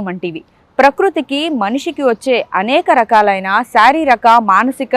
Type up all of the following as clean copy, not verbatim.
Suman TV. ప్రకృతికి మనిషికి వచ్చే అనేక రకాలైన శారీరక మానసిక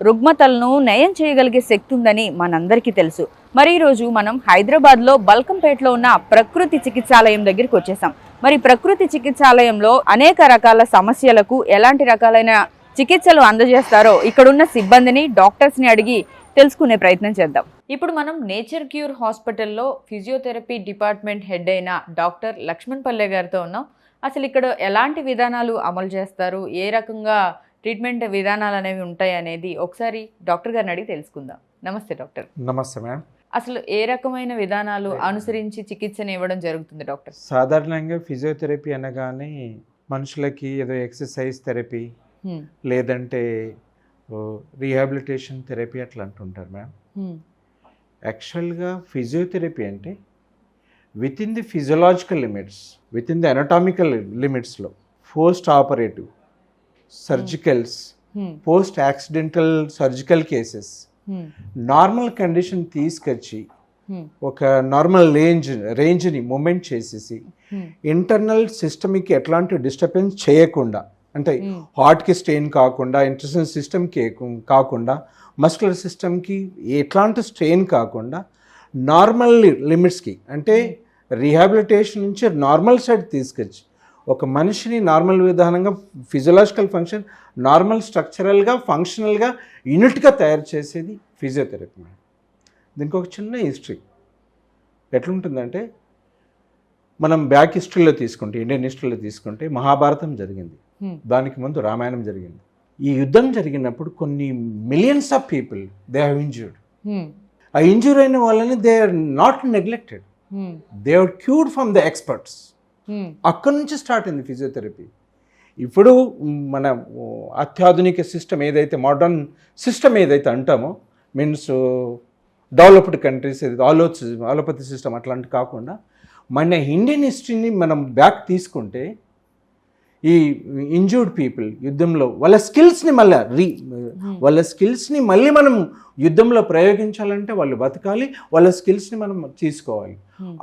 రుగ్మతలను నయం చేయగలిగే శక్తి ఉందని మనందరికీ తెలుసు. మరి ఈరోజు మనం హైదరాబాద్లో బల్కంపేటలో ఉన్న ప్రకృతి చికిత్సాలయం దగ్గరికి వచ్చేసాం. మరి ప్రకృతి చికిత్సాలయంలో అనేక రకాల సమస్యలకు ఎలాంటి రకాలైన చికిత్సలు అందజేస్తారో ఇక్కడున్న సిబ్బందిని డాక్టర్స్ని అడిగి తెలుసుకునే ప్రయత్నం చేద్దాం. ఇప్పుడు మనం నేచర్ క్యూర్ హాస్పిటల్లో ఫిజియోథెరపీ డిపార్ట్మెంట్ హెడ్ అయిన డాక్టర్ లక్ష్మణ్ పల్లె గారితో ఉన్నాం. అసలు ఇక్కడ ఎలాంటి విధానాలు అమలు చేస్తారు, ఏ రకంగా ట్రీట్మెంట్ విధానాలు అనేవి ఉంటాయి అనేది ఒకసారి డాక్టర్ గారిని అడిగి తెలుసుకుందాం. నమస్తే డాక్టర్. నమస్తే మేడం. అసలు ఏ రకమైన విధానాలు అనుసరించి చికిత్సను ఇవ్వడం జరుగుతుంది డాక్టర్? సాధారణంగా ఫిజియోథెరపీ అనగానే మనుషులకి ఏదో ఎక్సర్సైజ్ థెరపీ లేదంటే రీహాబిలిటేషన్ థెరపీ అట్లా అంటుంటారు మేడం. యాక్చువల్గా ఫిజియోథెరపీ అంటే within the physiological limits, within the anatomical లిమిట్స్లో post operative surgicals, post accidental surgical cases normal condition తీసుకొచ్చి ఒక నార్మల్ రేంజ్ని మూమెంట్ చేసేసి ఇంటర్నల్ సిస్టమ్కి ఎట్లాంటి డిస్టర్బెన్స్ చేయకుండా, అంటే హార్ట్కి స్ట్రెయిన్ కాకుండా, ఇంటెస్టైనల్ సిస్టమ్కి కాకుండా, మస్కులర్ సిస్టమ్కి ఎట్లాంటి స్ట్రెయిన్ కాకుండా నార్మల్ లిమిట్స్కి, అంటే రీహాబిలిటేషన్ నుంచి నార్మల్ సైడ్ తీసుకొచ్చి ఒక మనిషిని నార్మల్ విధానంగా ఫిజియలాజికల్ ఫంక్షన్ నార్మల్ స్ట్రక్చరల్గా ఫంక్షనల్గా యూనిట్గా తయారు చేసేది ఫిజియోథెరపీ. దీనికి ఒక చిన్న హిస్టరీ ఎట్లుంటుందంటే, మనం బ్యాక్ హిస్టరీలో తీసుకుంటే, ఇండియన్ హిస్టరీలో తీసుకుంటే మహాభారతం జరిగింది, దానికి ముందు రామాయణం జరిగింది. ఈ యుద్ధం జరిగినప్పుడు కొన్ని millions of people they have injured. ఆ ఇంజ్యూర్ అయిన వాళ్ళని they are not neglected, they are cured from the experts. అక్కడి నుంచి స్టార్ట్ అయింది ఫిజియోథెరపీ. ఇప్పుడు మన అత్యాధునిక సిస్టమ్ ఏదైతే, మోడర్న్ సిస్టమ్ ఏదైతే అంటామో, మీన్స్ డెవలప్డ్ కంట్రీస్ ఏదైతే ఆలోపతి సిస్టమ్ అట్లాంటి కాకుండా మన ఇండియన్ హిస్టరీని మనం బ్యాక్ తీసుకుంటే, ఈ ఇంజూర్డ్ పీపుల్ యుద్ధంలో వాళ్ళ స్కిల్స్ని మళ్ళీ మనం యుద్ధంలో ప్రయోగించాలంటే వాళ్ళు బతకాలి, వాళ్ళ స్కిల్స్ని మనం తీసుకోవాలి.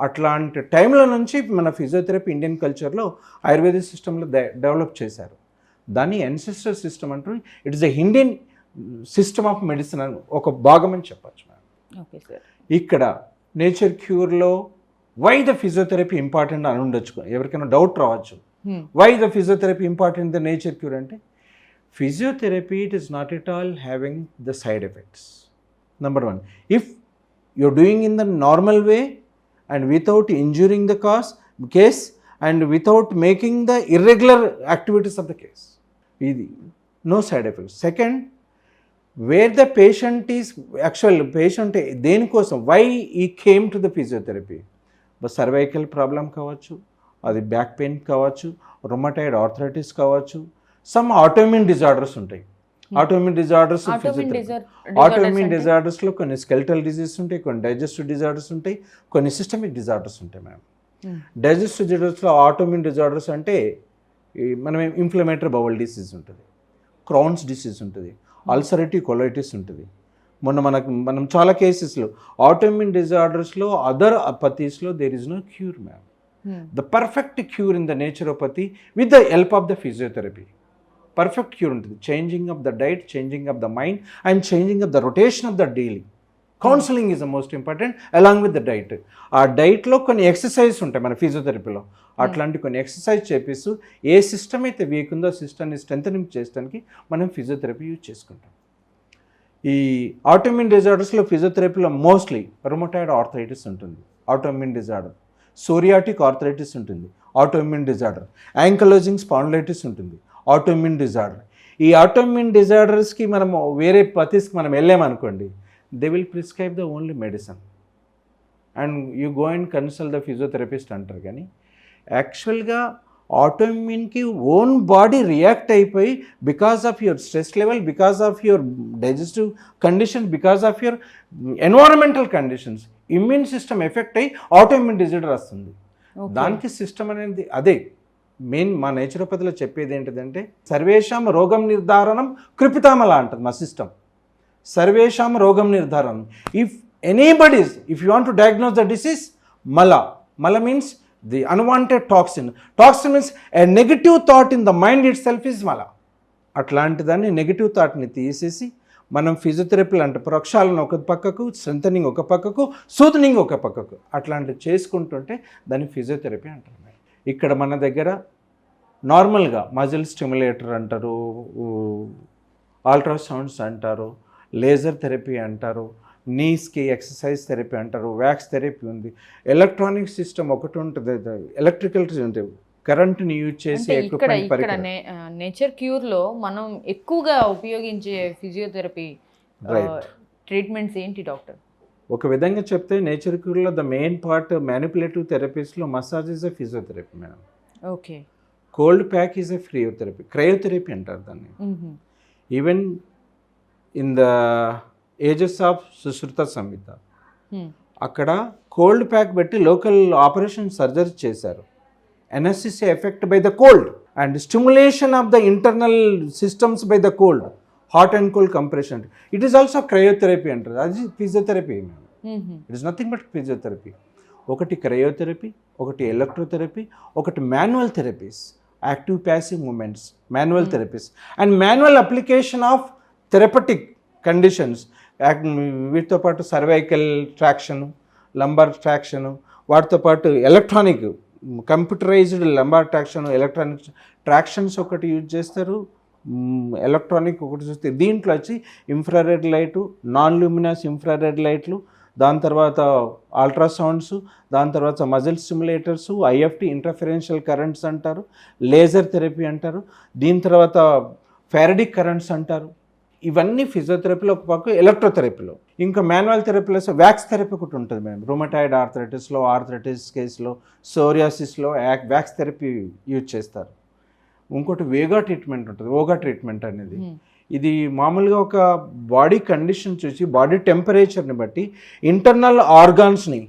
అట్లాంటి టైంలో నుంచి మన ఫిజియోథెరపీ ఇండియన్ కల్చర్లో ఆయుర్వేదిక్ సిస్టంలో డెవలప్ చేశారు. దాన్ని ఎన్సెస్టర్ సిస్టమ్ అంటారు. It's the Indian system of medicine అని ఒక భాగం అని చెప్పచ్చు మేడం. ఇక్కడ నేచర్ క్యూర్లో వై ద ఫిజియోథెరపీ ఇంపార్టెంట్ అని ఉండొచ్చు, ఎవరికైనా డౌట్ రావచ్చు. Why the physiotherapy important in the nature cure? Ante physiotherapy, it is not at all having the side effects. Number one, if you're doing in the normal way and without injuring the case and without making the irregular activities of the case, no side effects. Second, where the patient is దేని కోసం, why he came to the physiotherapy, the cervical problem కావచ్చు, అది back pain కావచ్చు, rheumatoid arthritis కావచ్చు, some autoimmune disorders ఉంటాయి. Autoimmune డిజార్డర్స్లో కొన్ని skeletal disease ఉంటాయి, కొన్ని డైజెస్టివ్ డిజార్డర్స్ ఉంటాయి, కొన్ని సిస్టమిక్ డిజార్డర్స్ ఉంటాయి మ్యామ్. డైజెస్టివ్ డిజార్డర్స్లో ఆటోఇమ్యూన్ డిజార్డర్స్ అంటే మనం ఇన్ఫ్లమేటరీ బౌల్ డిసీజ్ ఉంటుంది, క్రౌన్స్ డిసీజ్ ఉంటుంది, అల్సరేటివ్ కొలైటిస్ ఉంటుంది. మనం చాలా కేసెస్లో ఆటోఇమ్యూన్ డిజార్డర్స్లో, అదర్ అపతీస్లో there is no cure ma'am. The perfect cure in the naturopathy with the help of the physiotherapy. Perfect cure ఉంటుంది. Changing of the diet, changing of the mind and changing of the rotation of the daily. Counseling is the most important along with the diet. ఆ డైట్లో కొన్ని exercise ఉంటాయి మన ఫిజియోథెరపీలో. అట్లాంటి కొన్ని exercise చేపిస్తూ ఏ system అయితే వీక్ ఉందో ఆ సిస్టమ్ని స్ట్రెంథనింగ్ చేయడానికి మనం ఫిజియోథెరపీ యూజ్ చేసుకుంటాం. ఈ ఆటోఇమ్యూన్ డిజార్డర్స్లో ఫిజియోథెరపీలో మోస్ట్లీ రొమటాయిడ్ ఆర్థరైటిస్ ఉంటుంది, ఆటోఇమ్యూన్ డిజార్డర్. సోరియాటిక్ ఆర్థరైటిస్ ఉంటుంది, ఆటోఇమ్యూన్ డిజార్డర్. యాంకలోజింగ్ స్పాండిలైటిస్ ఉంటుంది, ఆటోఇమ్యూన్ డిజార్డర్. ఈ ఆటోఇమ్యూన్ డిజార్డర్స్కి మనము వేరే పతిస్కి మనం వెళ్ళామనుకోండి, they will prescribe the only medicine and you go and consult the physiotherapist అంటారు. కానీ యాక్చువల్గా ఆటోఇమ్యూన్కి ఓన్ బాడీ రియాక్ట్ అయిపోయి because of your stress level, because of your digestive condition, because of your environmental conditions immune system effect అయ్యి autoimmune disorder వస్తుంది. దానికి system అనేది అదే మెయిన్ మా నేచురోపతిలో చెప్పేది ఏంటిదంటే, సర్వేషాం రోగం నిర్ధారణం కృపితామల అంటుంది మా సిస్టమ్. సర్వేషాం రోగం నిర్ధారణం. If you want to diagnose the disease, మల means the unwanted toxin. Toxin means a negative thought in the mind itself is మల. అట్లాంటి దాన్ని నెగిటివ్ థాట్ని తీసేసి మనం ఫిజియోథెరపీ అంటే ప్రక్షాళన ఒక పక్కకు, స్ట్రెంథనింగ్ ఒక పక్కకు, సూదనింగ్ ఒక పక్కకు అట్లాంటివి చేసుకుంటుంటే దాన్ని ఫిజియోథెరపీ అంటారు. ఇక్కడ మన దగ్గర నార్మల్గా మజిల్ స్టిమ్యులేటర్ అంటారు, అల్ట్రాసౌండ్స్ అంటారు, లేజర్ థెరపీ అంటారు, నీస్కి ఎక్సర్సైజ్ థెరపీ అంటారు, వ్యాక్స్ థెరపీ ఉంది, ఎలక్ట్రానిక్ సిస్టమ్ ఒకటి ఉంటుంది, ఎలక్ట్రికల్ ఉంటుంది, కరెంట్ని యూజ్ చేసి ఇక్కడ నేచర్ క్యూర్లో మనం ఎక్కువగా ఉపయోగించే ఫిజియోథెరపీ ట్రీట్మెంట్స్ ఏంటి డాక్టర్? ఒక విధంగా చెప్తే నేచర్ క్యూర్లో ద మెయిన్ పార్ట్ మ్యానిపులేటివ్ థెరపీస్లో massage is a physiotherapy madam. Okay. Cold pack is a physiotherapy, cryotherapy అంటారు దాన్ని. Even in the ages of Sushruta Samhita అక్కడ కోల్డ్ ప్యాక్ పెట్టి లోకల్ ఆపరేషన్ సర్జరీ చేశారు. Anaesthesia effect by the cold and stimulation of the internal systems by the cold, hot and cold compression. It is also cryotherapy అంటారు. అది physiotherapy. It is nothing but physiotherapy. ఒకటి cryotherapy, ఒకటి electrotherapy, ఒకటి manual therapies, active passive movements, manual therapies and manual application of therapeutic conditions. వీటితో పాటు cervical traction, lumbar traction, వాటితో పాటు electronic computerised lumbar traction, electronic tractions ఒకటి use చేస్తారు, electronic ఒకటి చూస్తే. దీంట్లో వచ్చి infrared light, non luminous infrared లైట్లు, దాని తర్వాత అల్ట్రాసౌండ్స్, దాని తర్వాత muscle stimulators, IFT interferential currents అంటారు, లేజర్ థెరపీ అంటారు, దీని తర్వాత ఫారడిక్ కరెంట్స్ అంటారు. ఇవన్నీ ఫిజియోథెరపీలో ఒక పక్క. ఎలక్ట్రోథెరపీలో ఇంకా మాన్యువల్ థెరపీలో వ్యాక్స్ థెరపీ ఒకటి ఉంటుంది మేము. రొమటాయిడ్ ఆర్థరైటిస్లో, ఆర్థరైటిస్ కేసులో, సోరియాసిస్లో వ్యాక్స్ థెరపీ యూజ్ చేస్తారు. ఇంకోటి వేగా ట్రీట్మెంట్ ఉంటుంది, ఓగా ట్రీట్మెంట్ అనేది. ఇది మామూలుగా ఒక బాడీ కండిషన్ చూసి, బాడీ టెంపరేచర్ని బట్టి ఇంటర్నల్ ఆర్గాన్స్ని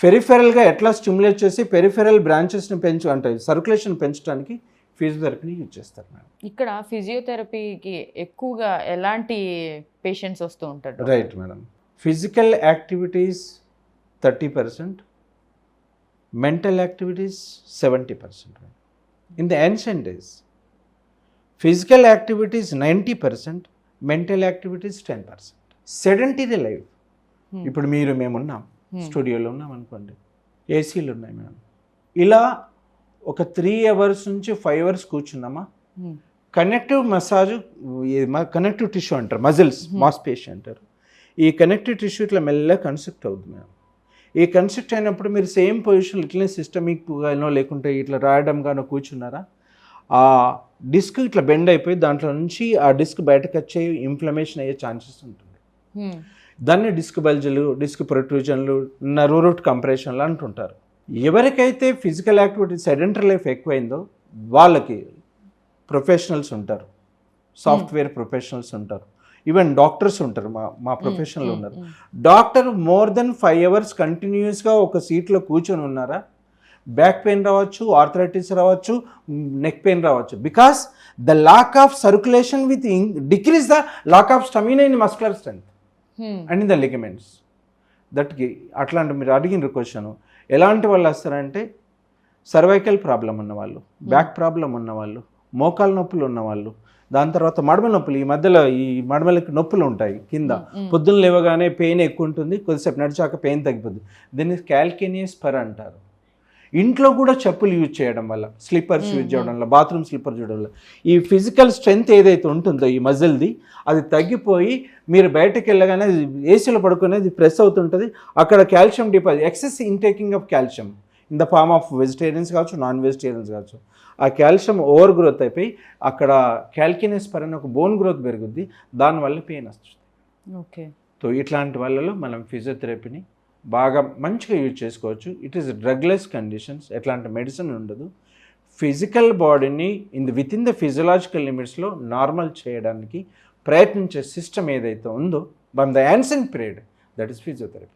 పెరిఫెరల్గా ఎట్లా స్టిమ్యులేట్ చేసి పెరిఫెరల్ బ్రాంచెస్ని అంటే సర్క్యులేషన్ పెంచడానికి ఫిజియోథెరపీని యూజ్ చేస్తారు మేడం. ఇక్కడ ఫిజియోథెరపీకి ఎక్కువగా ఎలాంటి పేషెంట్స్ వస్తూ ఉంటారు? Right madam. Physical activities 30%, mental activities 70%. In the ancient days physical activities 90%, mental activities 10%. Sedentary life. ఇప్పుడు మేమున్నాం, స్టూడియోలో ఉన్నాం అనుకోండి, ఏసీలు ఉన్నాయి మేడం. ఇలా ఒక 3 hours నుంచి 5 hours కూర్చున్నామా, కనెక్టివ్ మసాజ్, కనెక్టివ్ టిష్యూ అంటారు, మజిల్స్ మాస్పేషియా అంటారు. ఈ కనెక్టివ్ టిష్యూ ఇట్లా మెల్లగా కన్స్ట్రక్ట్ అవుతుంది మేడం. ఈ కన్స్ట్రక్ట్ అయినప్పుడు మీరు సేమ్ పొజిషన్ ఇట్లనే సిస్టమిక్గానో లేకుంటే ఇట్లా రాయడంగానో కూర్చున్నారా, ఆ డిస్క్ ఇట్లా బెండ్ అయిపోయి దాంట్లో నుంచి ఆ డిస్క్ బయటకు వచ్చే ఇన్ఫ్లమేషన్ అయ్యే ఛాన్సెస్ ఉంటుంది. దాన్ని డిస్క్ బల్జులు, డిస్క్ ప్రొట్రూజన్లు, నర్వ్ రూట్ కంప్రెషన్లు అంటుంటారు. ఎవరికైతే ఫిజికల్ యాక్టివిటీ సెడెంటరీ లైఫ్ ఎక్కువైందో వాళ్ళకి ప్రొఫెషనల్స్ ఉంటారు, సాఫ్ట్వేర్ ప్రొఫెషనల్స్ ఉంటారు, ఈవెన్ డాక్టర్స్ ఉంటారు. మా ప్రొఫెషన్లో ఉన్నారు. డాక్టర్ మోర్ దెన్ 5 hours కంటిన్యూస్గా ఒక సీట్లో కూర్చొని ఉన్నారా, బ్యాక్ పెయిన్ రావచ్చు, ఆర్థరైటిస్ రావచ్చు, నెక్ పెయిన్ రావచ్చు. Because the lack of circulation with decrease the lack of stamina in muscular strength and in the ligaments. దట్కి అట్లాంటి మీరు అడిగిన క్వశ్చన్, ఎలాంటి వాళ్ళు వస్తారంటే సర్వైకల్ ప్రాబ్లం ఉన్నవాళ్ళు, బ్యాక్ ప్రాబ్లం ఉన్నవాళ్ళు, మోకాలు నొప్పులు ఉన్నవాళ్ళు, దాని తర్వాత మడమ నొప్పులు. ఈ మధ్యలో ఈ మడమలకి నొప్పులు ఉంటాయి కింద, పొద్దున్న లేవగానే పెయిన్ ఎక్కువ ఉంటుంది, కొద్దిసేపు నడిచాక పెయిన్ తగ్గిపోతుంది. దీన్ని క్యాల్కేనియస్ స్పర్ అంటారు. ఇంట్లో కూడా చెప్పులు యూజ్ చేయడం వల్ల, స్లిప్పర్స్ యూజ్ చేయడం వల్ల, బాత్రూమ్ స్లిప్పర్ చేయడం వల్ల ఈ ఫిజికల్ స్ట్రెంగ్త్ ఏదైతే ఉంటుందో ఈ మజిల్ది అది తగ్గిపోయి మీరు బయటకు వెళ్ళగానే ఏసీలో పడుకునేది ప్రెస్ అవుతుంటుంది. అక్కడ calcium deposit, excess intaking of calcium in the form of vegetarians కావచ్చు, నాన్ వెజిటేరియన్స్ కావచ్చు. ఆ కాల్షియం ఓవర్ గ్రోత్ అయిపోయి అక్కడ క్యాల్కినస్ స్పర్ అనే ఒక బోన్ గ్రోత్ పెరుగుద్ది, దానివల్ల పెయిన్ వస్తుంది. ఓకే. సో ఇట్లాంటి వాళ్ళలో మనం ఫిజియోథెరపీని బాగా మంచిగా యూజ్ చేసుకోవచ్చు. ఇట్ ఈస్ డ్రగ్లెస్ కండిషన్స్, ఎట్లాంటి మెడిసిన్ ఉండదు. ఫిజికల్ బాడీని విత్ ఇన్ ద ఫిజియలాజికల్ లిమిట్స్లో నార్మల్ చేయడానికి ప్రయత్నించే సిస్టమ్ ఏదైతే ఉందో from the ancient period, that is physiotherapy.